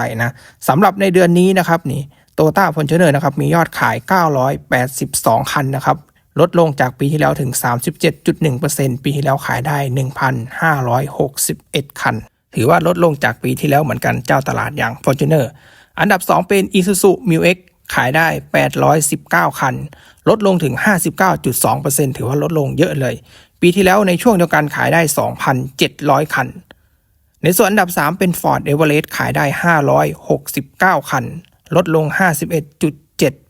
ไปนะสำหรับในเดือนนี้นะครับนี่ Toyota Fortuner นะครับมียอดขาย982คันนะครับลดลงจากปีที่แล้วถึง 37.1% ปีที่แล้วขายได้ 1,561 คันถือว่าลดลงจากปีที่แล้วเหมือนกันเจ้าตลาดอย่าง Fortuner อันดับ2เป็น Isuzu Mu-X ขายได้819คันลดลงถึง 59.2% ถือว่าลดลงเยอะเลยปีที่แล้วในช่วงเดียวกันขายได้ 2,700 คันในส่วนอันดับ3เป็น Ford Everest ขายได้569คันลดลง 51.7%